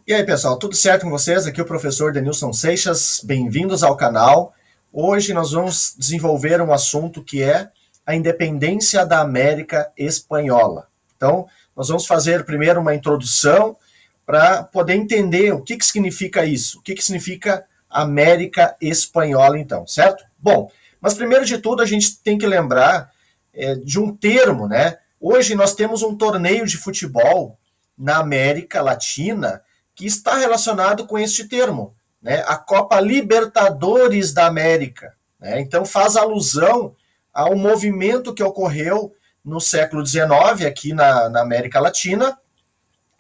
E aí, pessoal, tudo certo com vocês? Aqui é o professor Denilson Seixas, bem-vindos ao canal. Hoje nós vamos desenvolver um assunto que é a independência da América Espanhola. Então, nós vamos fazer primeiro uma introdução para poder entender o que significa isso, o que significa América Espanhola, então, certo? Bom, mas primeiro de tudo a gente tem que lembrar de um termo, né? Hoje nós temos um torneio de futebol na América Latina que está relacionado com este termo, né? A Copa Libertadores da América. Né? Então faz alusão ao movimento que ocorreu no século XIX aqui na América Latina,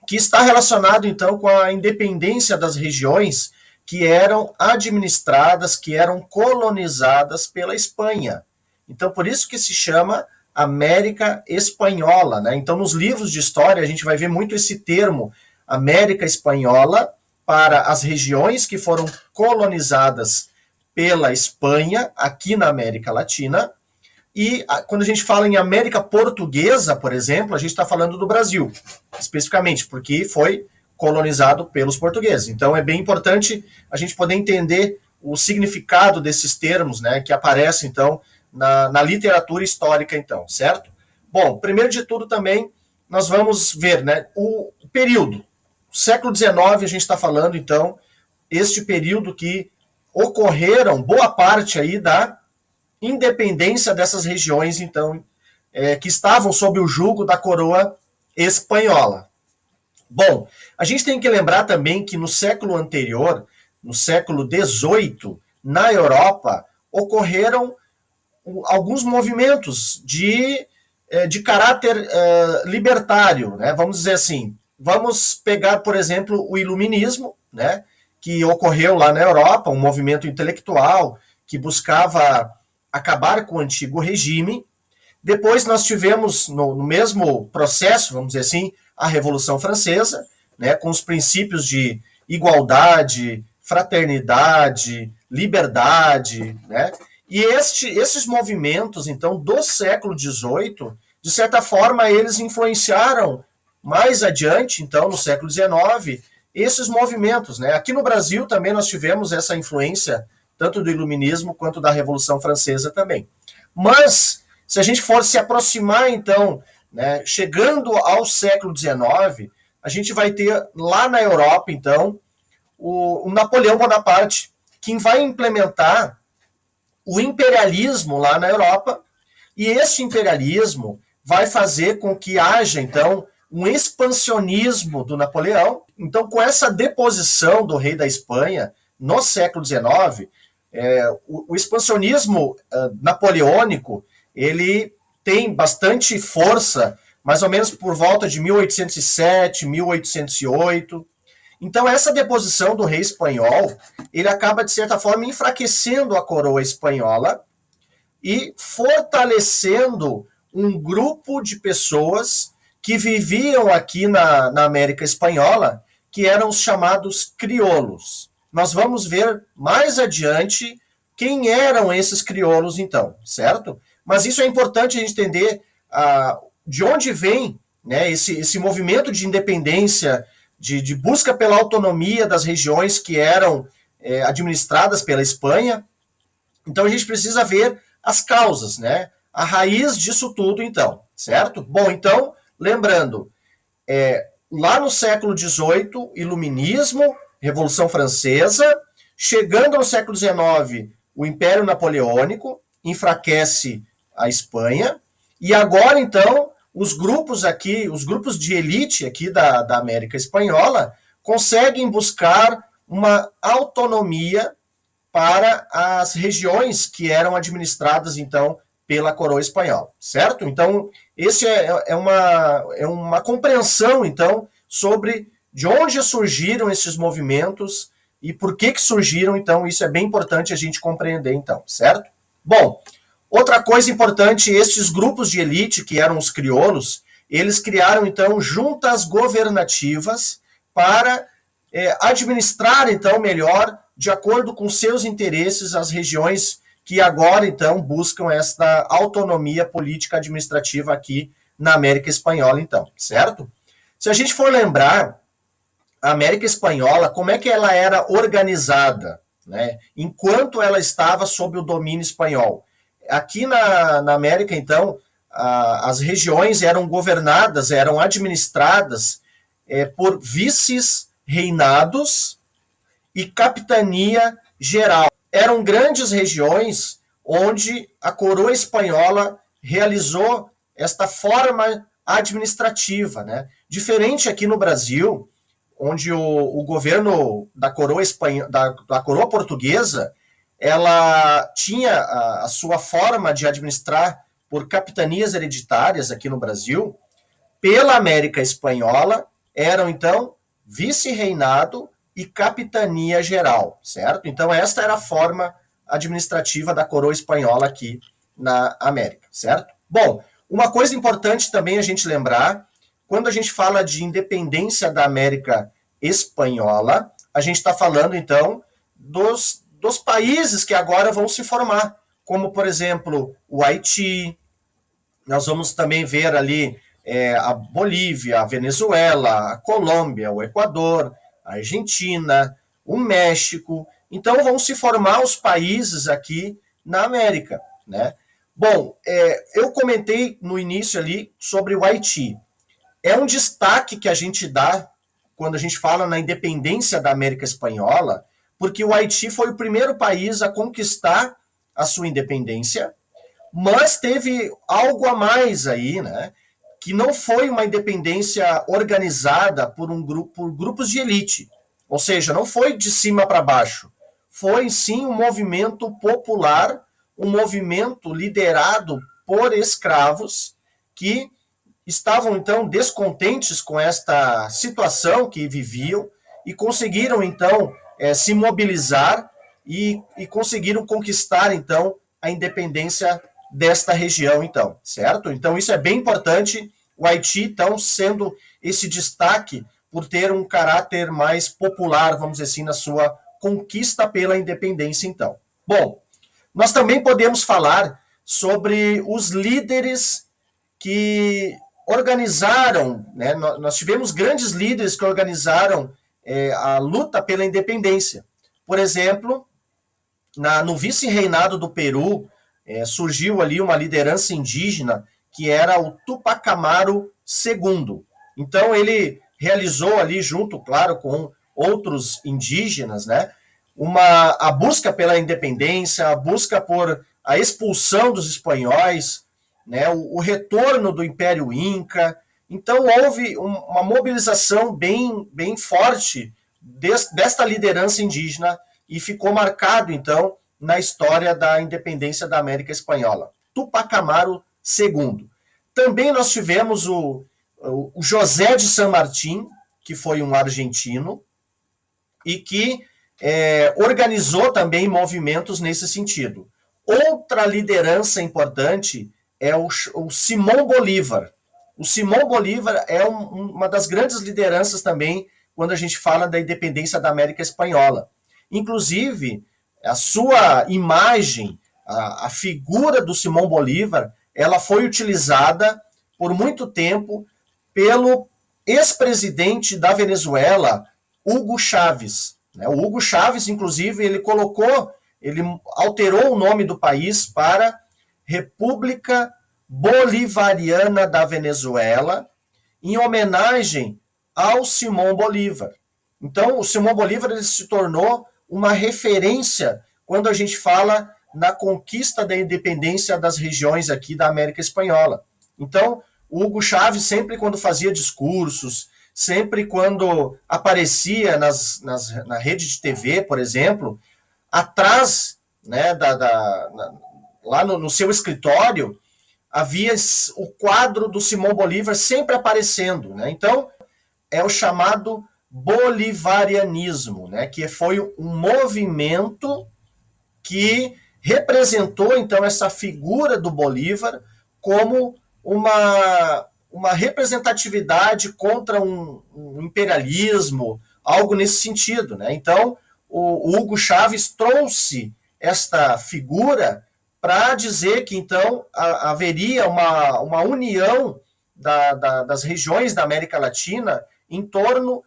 que está relacionado então com a independência das regiões que eram administradas, que eram colonizadas pela Espanha. Então por isso que se chama América Espanhola. Né? Então nos livros de história a gente vai ver muito esse termo América Espanhola para as regiões que foram colonizadas pela Espanha aqui na América Latina. E quando a gente fala em América Portuguesa, por exemplo, a gente está falando do Brasil, especificamente, porque foi colonizado pelos portugueses. Então é bem importante a gente poder entender o significado desses termos, né, que aparecem, então, na literatura histórica, então, certo? Bom, primeiro de tudo também, nós vamos ver, né, o período. Século XIX, a gente está falando, então, este período que ocorreram boa parte aí da independência dessas regiões, então, que estavam sob o jugo da coroa espanhola. Bom, a gente tem que lembrar também que no século anterior, no século XVIII, na Europa, ocorreram alguns movimentos de caráter libertário, né? Vamos dizer assim. Vamos pegar, por exemplo, o Iluminismo, né, que ocorreu lá na Europa, um movimento intelectual que buscava acabar com o antigo regime. Depois nós tivemos, no mesmo processo, vamos dizer assim, a Revolução Francesa, né, com os princípios de igualdade, fraternidade, liberdade, né? E esses movimentos, então, do século XVIII, de certa forma, eles influenciaram mais adiante, então, no século XIX, esses movimentos. Né? Aqui no Brasil também nós tivemos essa influência, tanto do Iluminismo quanto da Revolução Francesa também. Mas, se a gente for se aproximar, então, né, chegando ao século XIX, a gente vai ter lá na Europa, então, o Napoleão Bonaparte, quem vai implementar o imperialismo lá na Europa, e esse imperialismo vai fazer com que haja, então, um expansionismo do Napoleão. Então, com essa deposição do rei da Espanha no século XIX, o expansionismo napoleônico ele tem bastante força, mais ou menos por volta de 1807, 1808. Então, essa deposição do rei espanhol, ele acaba, de certa forma, enfraquecendo a coroa espanhola e fortalecendo um grupo de pessoas que viviam aqui na América Espanhola, que eram os chamados crioulos. Nós vamos ver mais adiante quem eram esses crioulos, então, certo? Mas isso é importante a gente entender de onde vem, né, esse movimento de independência, de busca pela autonomia das regiões que eram administradas pela Espanha. Então a gente precisa ver as causas, né? A raiz disso tudo, então, certo? Bom, então, lembrando, lá no século XVIII, Iluminismo, Revolução Francesa, chegando no século XIX, o Império Napoleônico enfraquece a Espanha, e agora, então, os grupos aqui, os grupos de elite aqui da América Espanhola, conseguem buscar uma autonomia para as regiões que eram administradas, então, pela coroa espanhola, certo? Então, esse é uma compreensão, então, sobre de onde surgiram esses movimentos e por que surgiram, então, isso é bem importante a gente compreender, então, certo? Bom, outra coisa importante, esses grupos de elite, que eram os crioulos, eles criaram, então, juntas governativas para administrar, então, melhor, de acordo com seus interesses, as regiões que agora, então, buscam esta autonomia política administrativa aqui na América Espanhola, então, certo? Se a gente for lembrar, a América Espanhola, como é que ela era organizada, né, enquanto ela estava sob o domínio espanhol. Aqui na América, então, as regiões eram governadas, eram administradas por vices-reinados e capitania geral. Eram grandes regiões onde a coroa espanhola realizou esta forma administrativa, né? Diferente aqui no Brasil, onde o governo da coroa da coroa portuguesa, ela tinha a sua forma de administrar por capitanias hereditárias aqui no Brasil. Pela América Espanhola eram então vice-reinado e capitania geral, certo? Então esta era a forma administrativa da coroa espanhola aqui na América, certo? Bom, uma coisa importante também a gente lembrar, quando a gente fala de independência da América Espanhola, a gente está falando então dos países que agora vão se formar, como por exemplo o Haiti. Nós vamos também ver ali a Bolívia, a Venezuela, a Colômbia, o Equador, a Argentina, o México. Então vão se formar os países aqui na América, né? Bom, eu comentei no início ali sobre o Haiti. É um destaque que a gente dá quando a gente fala na independência da América Espanhola, porque o Haiti foi o primeiro país a conquistar a sua independência, mas teve algo a mais aí, né? Que não foi uma independência organizada por grupos de elite. Ou seja, não foi de cima para baixo. Foi sim um movimento popular, um movimento liderado por escravos que estavam então descontentes com esta situação que viviam e conseguiram então se mobilizar e conseguiram conquistar então a independência desta região, então, certo? Então isso é bem importante, o Haiti, então, sendo esse destaque por ter um caráter mais popular, vamos dizer assim, na sua conquista pela independência, então. Bom, nós também podemos falar sobre os líderes que organizaram, né? Nós tivemos grandes líderes que organizaram a luta pela independência. Por exemplo, no vice-reinado do Peru, surgiu ali uma liderança indígena que era o Tupac Amaru II. Então ele realizou ali, junto, claro, com outros indígenas, né, a busca pela independência, a busca por a expulsão dos espanhóis, né, o retorno do Império Inca. Então houve uma mobilização bem forte desta liderança indígena e ficou marcado, então, na história da independência da América Espanhola. Tupac Amaru II. Também nós tivemos o José de San Martín, que foi um argentino, e que organizou também movimentos nesse sentido. Outra liderança importante é o Simão Bolívar. O Simão Bolívar é uma das grandes lideranças também quando a gente fala da independência da América Espanhola. Inclusive, a sua imagem, a figura do Simão Bolívar, ela foi utilizada por muito tempo pelo ex-presidente da Venezuela, Hugo Chávez. O Hugo Chávez, inclusive, ele alterou o nome do país para República Bolivariana da Venezuela, em homenagem ao Simão Bolívar. Então, o Simão Bolívar ele se tornou uma referência quando a gente fala na conquista da independência das regiões aqui da América Espanhola. Então, o Hugo Chávez, sempre quando fazia discursos, sempre quando aparecia na rede de TV, por exemplo, atrás, né, lá no seu escritório, havia o quadro do Simão Bolívar sempre aparecendo, né? Então, é o chamado bolivarianismo, né? Que foi um movimento que representou, então, essa figura do Bolívar como uma representatividade contra um imperialismo, algo nesse sentido, né? Então, o Hugo Chávez trouxe esta figura para dizer que, então, haveria uma união das regiões da América Latina em torno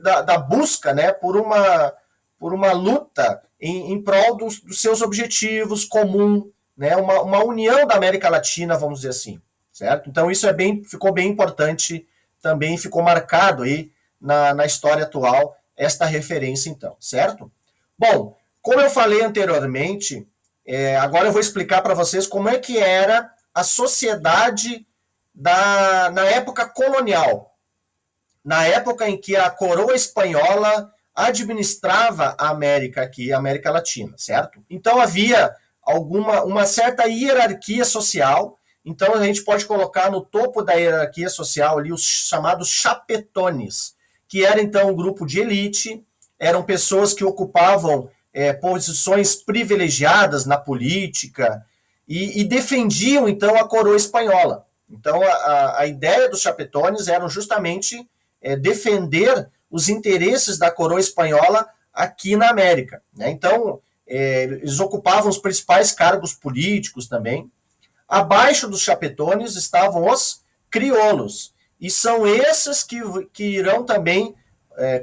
da busca, né, por uma luta em prol dos seus objetivos comum, né, uma união da América Latina, vamos dizer assim, certo? Então isso ficou bem importante, também ficou marcado aí na história atual, esta referência então, certo? Bom, como eu falei anteriormente, agora eu vou explicar para vocês como é que era a sociedade na época colonial, na época em que a coroa espanhola administrava a América aqui, a América Latina, certo? Então havia uma certa hierarquia social. Então a gente pode colocar no topo da hierarquia social ali os chamados chapetones, que era então um grupo de elite, eram pessoas que ocupavam posições privilegiadas na política e defendiam então a coroa espanhola. Então a ideia dos chapetones era justamente defender os interesses da coroa espanhola aqui na América, né? Então eles ocupavam os principais cargos políticos também. Abaixo dos chapetones estavam os crioulos, e são esses que irão também,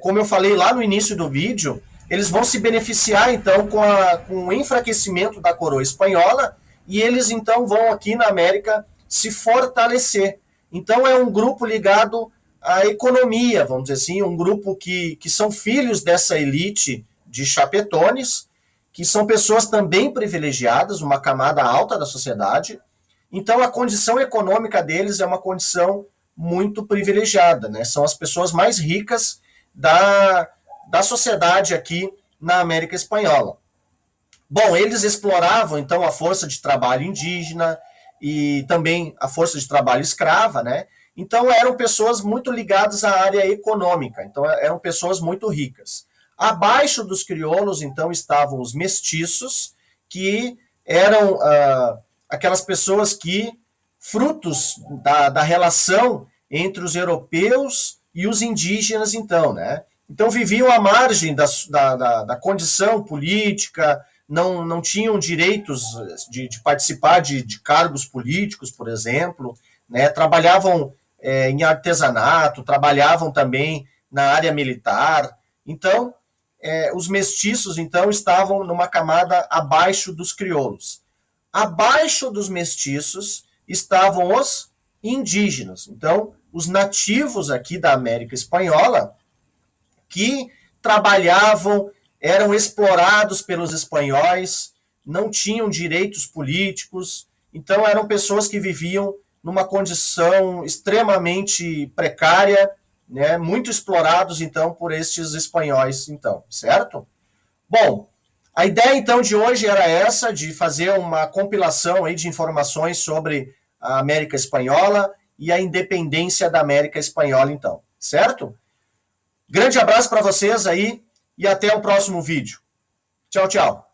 como eu falei lá no início do vídeo, eles vão se beneficiar então com o enfraquecimento da coroa espanhola, e eles então vão aqui na América se fortalecer. Então é um grupo ligado à economia, vamos dizer assim, um grupo que são filhos dessa elite de chapetones, que são pessoas também privilegiadas, uma camada alta da sociedade. Então a condição econômica deles é uma condição muito privilegiada, né? São as pessoas mais ricas da sociedade aqui na América Espanhola. Bom, eles exploravam então a força de trabalho indígena e também a força de trabalho escrava, né? Então eram pessoas muito ligadas à área econômica, então eram pessoas muito ricas. Abaixo dos crioulos, então, estavam os mestiços, que eram aquelas pessoas que, frutos da relação entre os europeus e os indígenas, então, né? Então viviam à margem da condição política, não tinham direitos de participar de cargos políticos, por exemplo, né? Trabalhavam em artesanato, trabalhavam também na área militar. Então, os mestiços, então, estavam numa camada abaixo dos crioulos. Abaixo dos mestiços estavam os indígenas. Então, os nativos aqui da América Espanhola, que trabalhavam, eram explorados pelos espanhóis, não tinham direitos políticos, então eram pessoas que viviam numa condição extremamente precária, né, muito explorados, então, por estes espanhóis, então, certo? Bom, a ideia, então, de hoje era essa, de fazer uma compilação aí de informações sobre a América Espanhola e a independência da América Espanhola, então, certo? Grande abraço para vocês aí e até o próximo vídeo. Tchau, tchau.